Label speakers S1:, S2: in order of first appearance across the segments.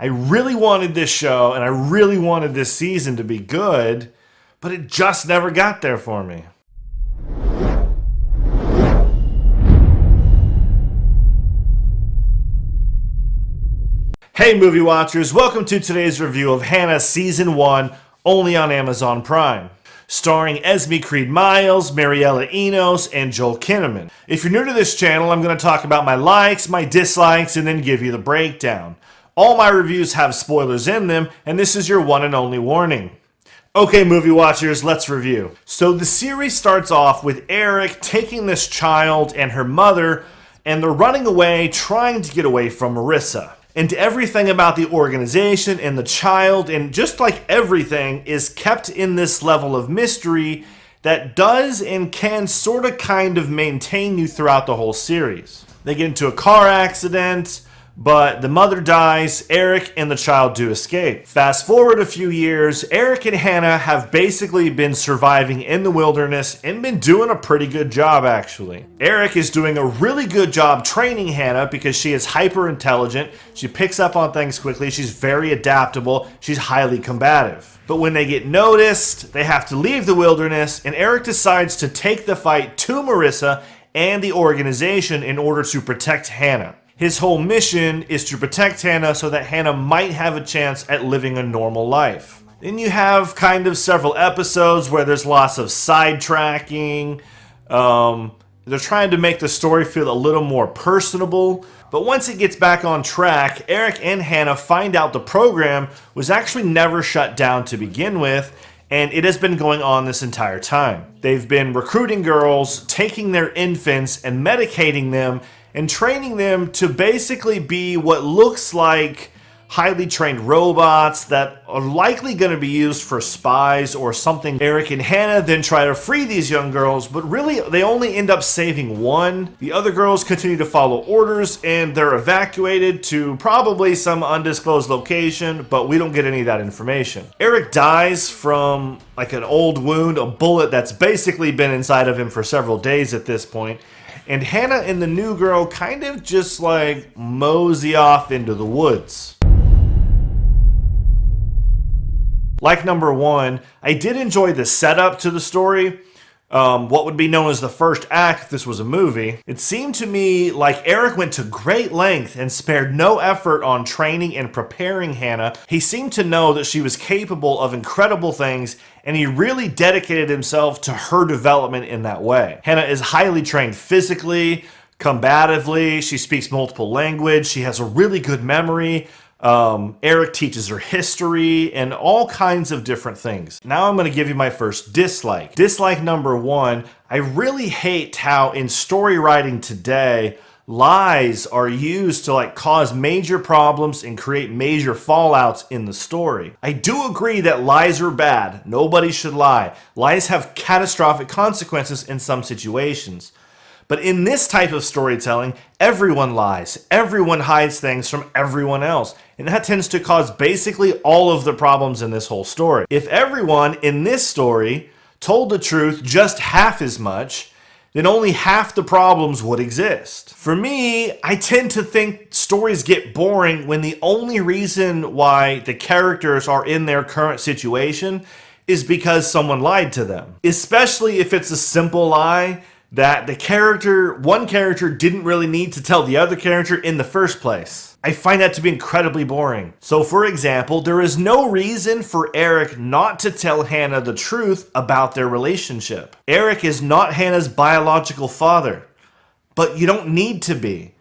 S1: I really wanted this show and I really wanted this season to be good, but it just never got there for me. Hey movie watchers, welcome to today's review of Hanna Season 1, only on Amazon Prime. Starring Esme Creed Miles, Mariella Enos, and Joel Kinnaman. If you're new to this channel, I'm going to talk about my likes, my dislikes, and then give you the breakdown. All my reviews have spoilers in them, and this is your one and only warning. Okay, movie watchers, let's review. So the series starts off with Eric taking this child and her mother, and they're running away, trying to get away from Marissa. And everything about the organization and the child, and just like everything, is kept in this level of mystery that does and can sort of kind of maintain you throughout the whole series. They get into a car accident, but the mother dies. Eric and the child do escape. Fast forward a few years, Eric and Hanna have basically been surviving in the wilderness and been doing a pretty good job, actually. Eric is doing a really good job training Hanna because she is hyper intelligent, she picks up on things quickly, she's very adaptable, she's highly combative. But when they get noticed, they have to leave the wilderness, and Eric decides to take the fight to Marissa and the organization in order to protect Hanna. His whole mission is to protect Hanna so that Hanna might have a chance at living a normal life. Then you have kind of several episodes where there's lots of sidetracking. They're trying to make the story feel a little more personable. But once it gets back on track, Eric and Hanna find out the program was actually never shut down to begin with, and it has been going on this entire time. They've been recruiting girls, taking their infants and medicating them, and training them to basically be what looks like highly trained robots that are likely going to be used for spies or something. Eric and Hanna then try to free these young girls, but really they only end up saving one. The other girls continue to follow orders and they're evacuated to probably some undisclosed location, but we don't get any of that information. Eric dies from like an old wound, a bullet that's basically been inside of him for several days at this point. And Hanna and the new girl kind of just like mosey off into the woods. Like number one, I did enjoy the setup to the story. What would be known as the first act if this was a movie. It seemed to me like Eric went to great length and spared no effort on training and preparing Hanna. He seemed to know that she was capable of incredible things, and he really dedicated himself to her development in that way. Hanna is highly trained physically, combatively, she speaks multiple languages, she has a really good memory. Eric teaches her history and all kinds of different things. Now I'm going to give you my first dislike. Dislike number one, I really hate how in story writing today, lies are used to like cause major problems and create major fallouts in the story. I do agree that lies are bad. Nobody should lie. Lies have catastrophic consequences in some situations. But in this type of storytelling, everyone lies. Everyone hides things from everyone else. And that tends to cause basically all of the problems in this whole story. If everyone in this story told the truth just half as much, then only half the problems would exist. For me, I tend to think stories get boring when the only reason why the characters are in their current situation is because someone lied to them. Especially if it's a simple lie that one character didn't really need to tell the other character in the first place. I find that to be incredibly boring. So for example, there is no reason for Eric not to tell Hanna the truth about their relationship. Eric is not Hanna's biological father, but you don't need to be.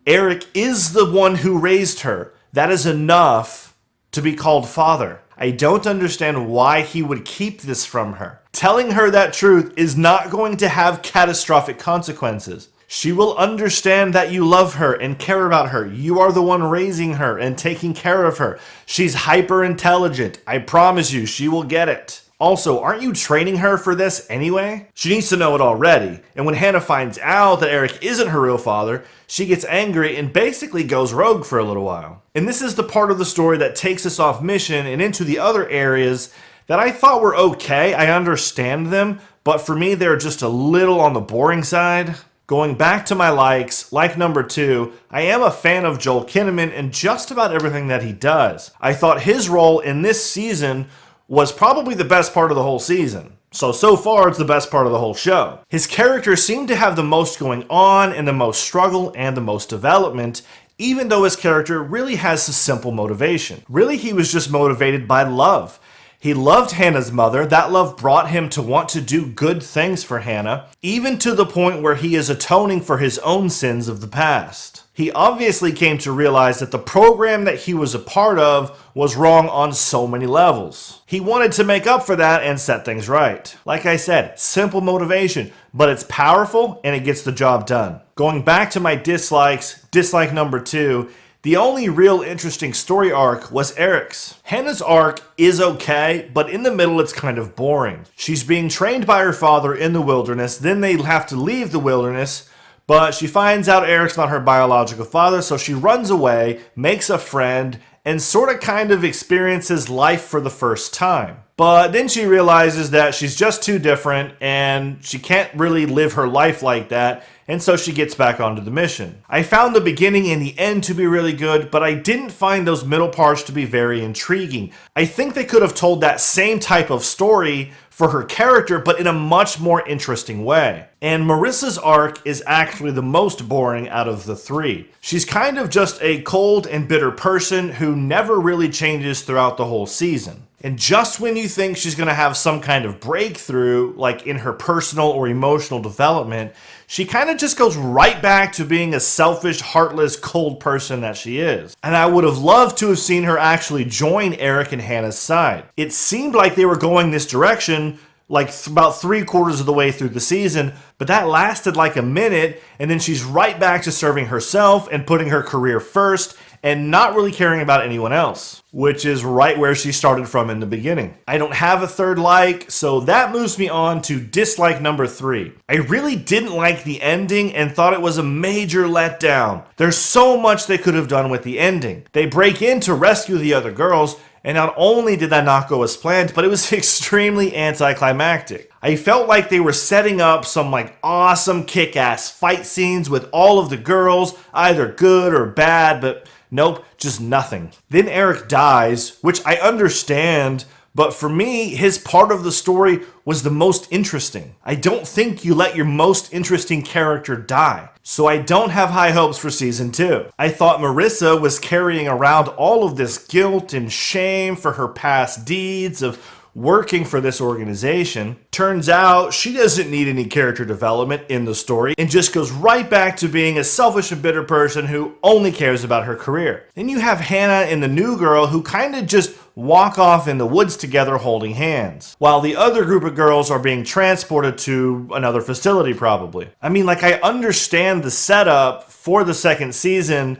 S1: Eric is the one who raised her. That is enough to be called father. I don't understand why he would keep this from her. Telling her that truth is not going to have catastrophic consequences. She will understand that you love her and care about her. You are the one raising her and taking care of her. She's hyper intelligent. I promise you, she will get it. Also, aren't you training her for this anyway? She needs to know it already. And when Hanna finds out that Eric isn't her real father, she gets angry and basically goes rogue for a little while. And this is the part of the story that takes us off mission and into the other areas that I thought were okay. I understand them, but for me, they're just a little on the boring side. Going back to my likes, like number 2, I am a fan of Joel Kinnaman and just about everything that he does. I thought his role in this season was probably the best part of the whole season. So far, it's the best part of the whole show. His character seemed to have the most going on and the most struggle and the most development, even though his character really has a simple motivation. Really, he was just motivated by love. He loved Hanna's mother. That love brought him to want to do good things for Hanna, even to the point where he is atoning for his own sins of the past. He obviously came to realize that the program that he was a part of was wrong on so many levels. He wanted to make up for that and set things right. Like I said, simple motivation, but it's powerful and it gets the job done. Going back to my dislikes, dislike number 2, the only real interesting story arc was Eric's. Hanna's arc is okay, but in the middle it's kind of boring. She's being trained by her father in the wilderness, then they have to leave the wilderness, but she finds out Eric's not her biological father, so she runs away, makes a friend, and sort of kind of experiences life for the first time. But then she realizes that she's just too different and she can't really live her life like that, and so she gets back onto the mission. I found the beginning and the end to be really good, but I didn't find those middle parts to be very intriguing. I think they could have told that same type of story for her character, but in a much more interesting way. And Marissa's arc is actually the most boring out of the 3. She's kind of just a cold and bitter person who never really changes throughout the whole season. And just when you think she's going to have some kind of breakthrough, like in her personal or emotional development, she kind of just goes right back to being a selfish, heartless, cold person that she is. And I would have loved to have seen her actually join Eric and Hanna's side. It seemed like they were going this direction like about 3/4 of the way through the season, but that lasted like a minute, and then she's right back to serving herself and putting her career first and not really caring about anyone else, which is right where she started from in the beginning. I don't have a third like, so that moves me on to dislike number 3. I really didn't like the ending and thought it was a major letdown. There's so much they could have done with the ending. They break in to rescue the other girls, and not only did that not go as planned, but it was extremely anticlimactic. I felt like they were setting up some like awesome kick-ass fight scenes with all of the girls, either good or bad, but nope, just nothing. Then Eric dies, which I understand, but for me, his part of the story was the most interesting. I don't think you let your most interesting character die, so I don't have high hopes for season 2. I thought Marissa was carrying around all of this guilt and shame for her past deeds of working for this organization. Turns out she doesn't need any character development in the story and just goes right back to being a selfish and bitter person who only cares about her career. Then you have Hanna and the new girl who kind of just walk off in the woods together holding hands, while the other group of girls are being transported to another facility probably. I mean, like, I understand the setup for the second season,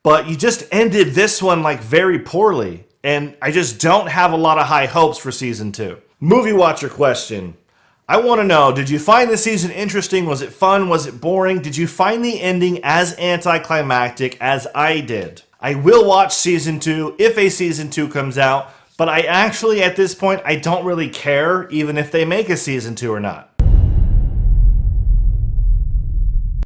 S1: but you just ended this one like very poorly. And I just don't have a lot of high hopes for season 2. Movie watcher question. I want to know, did you find this season interesting? Was it fun? Was it boring? Did you find the ending as anticlimactic as I did? I will watch season 2 if a season 2 comes out, but I actually, at this point, I don't really care even if they make a season 2 or not.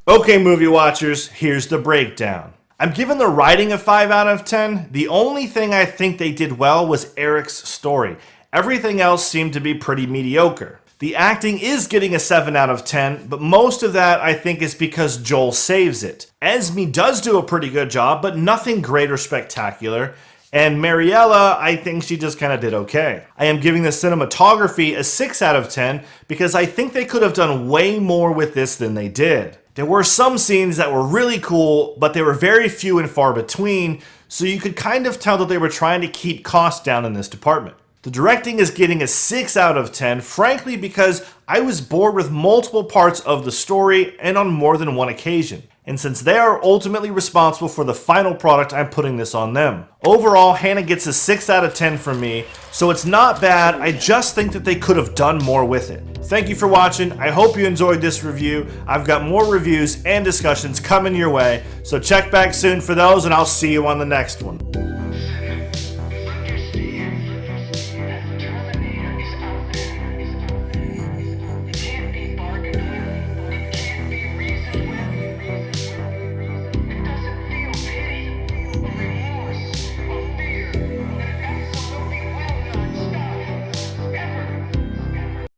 S1: Okay, movie watchers, here's the breakdown. I'm giving the writing a 5 out of 10. The only thing I think they did well was Eric's story. Everything else seemed to be pretty mediocre. The acting is getting a 7 out of 10, but most of that I think is because Joel saves it. Esme does do a pretty good job, but nothing great or spectacular. And Mariella, I think she just kind of did okay. I am giving the cinematography a 6 out of 10 because I think they could have done way more with this than they did. There were some scenes that were really cool, but they were very few and far between, so you could kind of tell that they were trying to keep costs down in this department. The directing is getting a 6 out of 10, frankly because I was bored with multiple parts of the story and on more than one occasion. And since they are ultimately responsible for the final product, I'm putting this on them. Overall, Hanna gets a 6 out of 10 from me, so it's not bad, I just think that they could have done more with it. Thank you for watching, I hope you enjoyed this review. I've got more reviews and discussions coming your way, so check back soon for those and I'll see you on the next one.